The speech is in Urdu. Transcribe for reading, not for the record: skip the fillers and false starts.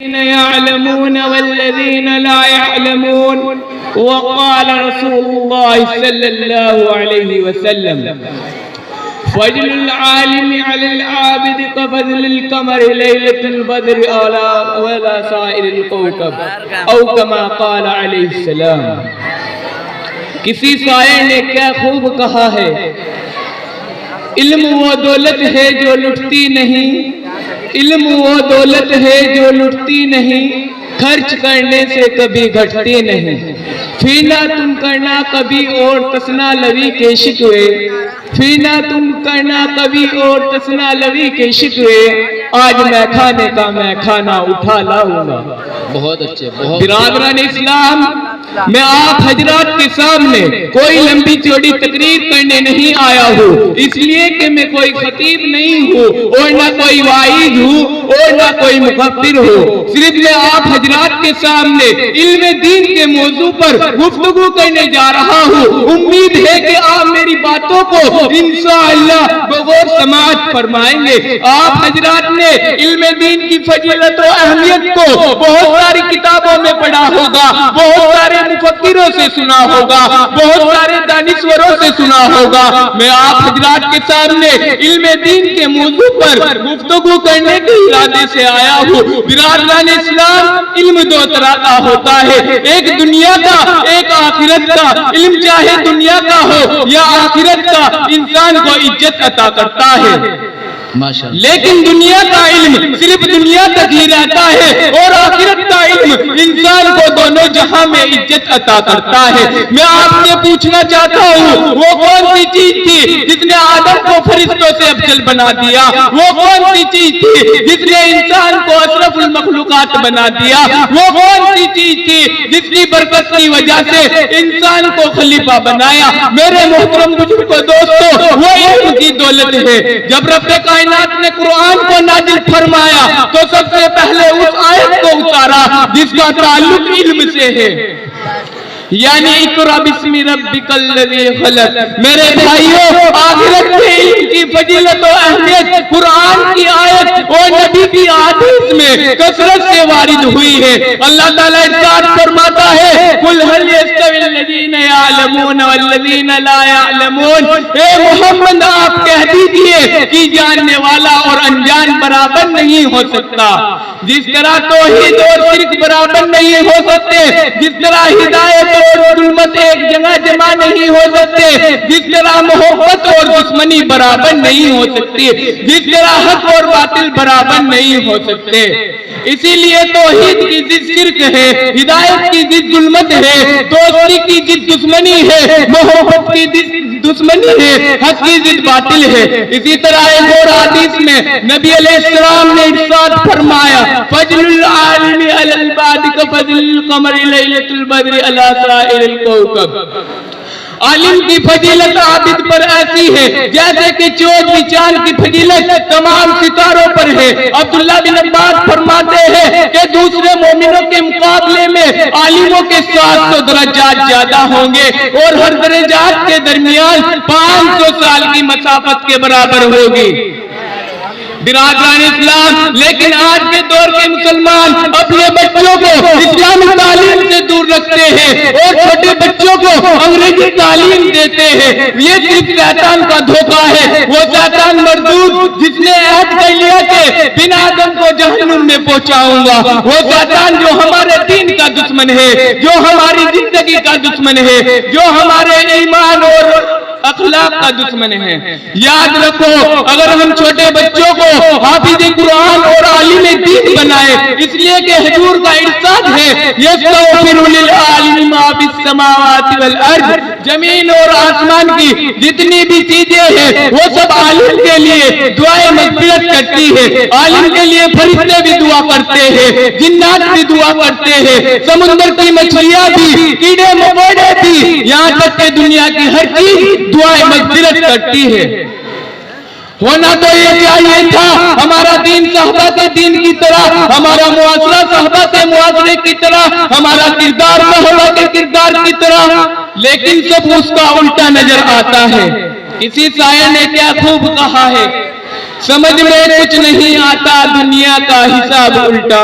يعلمون والذين لا يعلمون. وقال رسول الله صلى الله عليه وسلم فضل العالم على العابد كفضل القمر ليلة البدر على سائر الكوكب او كما قال علیہ السلام. کسی شاعر نے کیا خوب کہا ہے، علم وہ دولت ہے جو لٹتی نہیں، علم وہ دولت ہے جو لٹتی نہیں، خرچ کرنے سے کبھی گھٹتی نہیں. فینا تم کرنا کبھی اور تسنا لوی کے شکوے، فینا تم کرنا کبھی اور تسنا لوی کے شکوے، آج میں کھانے کا میں کھانا اٹھا لاؤں گا. بہت اچھے. برادران اسلام، میں آپ حضرات کے سامنے کوئی لمبی چوڑی تقریر کرنے نہیں آیا ہوں، اس لیے کہ میں کوئی خطیب نہیں ہوں اور نہ کوئی واعظ ہوں اور نہ کوئی مفسر ہوں. صرف میں آپ حضرات کے سامنے علم دین کے موضوع پر گفتگو کرنے جا رہا ہوں. امید ہے کہ آپ میری باتوں کو انشاءاللہ بغور سماعت فرمائیں گے. آپ حضرات نے علم دین کی فضیلت و اہمیت کو بہت ساری کتابوں میں پڑھا ہوگا، بہت سارے مفکروں سے سنا ہوگا، بہت سارے دانشوروں سے سنا ہوگا. میں آپ حضرات کے سامنے علم دین کے موضوع پر گفتگو کرنے کے ارادے سے آیا ہوں. برادران اسلام، علم دو طرح کا ہوتا ہے، ایک دنیا کا، ایک آخرت کا. علم چاہے دنیا کا ہو یا آخرت کا، انسان کو عزت عطا کرتا ہے، لیکن دنیا کا علم صرف دنیا تک ہی رہتا ہے اور آخرت کا علم انسان کو دونوں جہاں میں عزت عطا کرتا ہے. میں آپ سے پوچھنا چاہتا ہوں، وہ کون سی چیز تھی جس نے آدم کو فرشتوں سے افضل بنا دیا؟ وہ کون سی چیز تھی جس نے انسان کو اشرف المخلوقات بنا دیا؟ وہ کون سی چیز تھی جس کی برکت کی وجہ سے انسان کو خلیفہ بنایا؟ میرے محترم بزرگوں، دوستو، وہ علم کی دولت ہے. جب رب کائنات نے قرآن کو نازل فرمایا تو سب سے پہلے اس آیت کو اتارا جس کا تعلق علم سے ہے، یعنی اقرأ باسم ربک الذی خلق. میرے بھائیوں، آخرت کے علم کی فضیلت و اہمیت قرآن کی آیت اور نبی کی حدیث میں کثرت سے وارد ہوئی ہے. اللہ تعالیٰ ارشاد فرماتا ہے، قل هل يستوي الذین یعلمون والذین لا یعلمون. اے محمد، آپ کہہ دیجئے کہ جاننے والا اور انجان برابر نہیں ہو سکتا. جس طرح توحید اور شرک برابر نہیں ہو سکتے، جس طرح ہدایت اور ظلمت ایک جگہ جمع نہیں ہو سکتے، جس طرح محبت اور دشمنی برابر نہیں ہو سکتی، جس طرح حق اور باطل برابر نہیں ہو سکتے. اسی لیے توحید کی ضد شرک ہے، ہدایت کی ضد ظلمت ہے، دوستی کی ضد دشمنی ہے، محبت کی ضد دشمنی ہے، حق کی ضد باطل ہے. اسی طرح ایک اور حدیث میں نبی علیہ السلام نے ارشاد فرمایا، فضل العالم علی العباد کفضل القمر لیلۃ البدر علی سائر الکوکب. عالم کی فضیلت عابد پر ایسی ہے جیسے کہ چودھویں چاند کی فضیلت تمام ستاروں پر ہے. عبداللہ بن عباس فرماتے ہیں کہ دوسرے مومنوں کے مقابلے میں عالموں کے 700 درجات زیادہ ہوں گے اور ہر درجات کے درمیان 500 سال کی مسافت کے برابر ہوگی. برادران اسلام، لیکن آج کے دور کے مسلمان اپنے بچوں کو اسلامی تعلیم سے دور رکھتے ہیں اور چھوٹے بچوں کو انگریزی تعلیم دیتے ہیں. یہ صرف شیطان کا دھوکہ ہے. وہ شیطان مردود جس نے عہد کر لیا کہ بن آدم کو جہنم میں پہنچاؤں گا، وہ شیطان جو ہمارے دین کا دشمن ہے، جو ہماری زندگی کا دشمن ہے، جو ہمارے ایمان اور اخلاق کا دشمن ہے. یاد رکھو، اگر ہم چھوٹے بچوں کو حافظ قرآن اور عالم دین بنائے، اس لیے کہ حضور کا ارشاد ہے، یستغفر للعالم ما فی السماوات والارض. زمین اور آسمان کی جتنی بھی چیزیں ہیں وہ سب عالم کے لیے دعائیں مغفرت کرتی ہے. عالم کے لیے فرشتے بھی دعا کرتے ہیں، جنات بھی دعا کرتے ہیں، سمندر کی مچھلیاں بھی، کیڑے مکوڑے بھی، یہاں تک کہ دنیا کی ہر چیز دعائیں مغفرت کرتی ہے. ہونا تو یہ چاہیے تھا ہمارا دین صحابہ کے دین کی طرح، ہمارا معاشرہ صحابہ کے معاشرے کی طرح، ہمارا کردار صحابہ کے کردار کی طرح، لیکن سب اس کا الٹا نظر آتا ہے. اسی شاعر نے کیا خوب کہا ہے، سمجھ میں کچھ نہیں آتا دنیا کا حساب الٹا،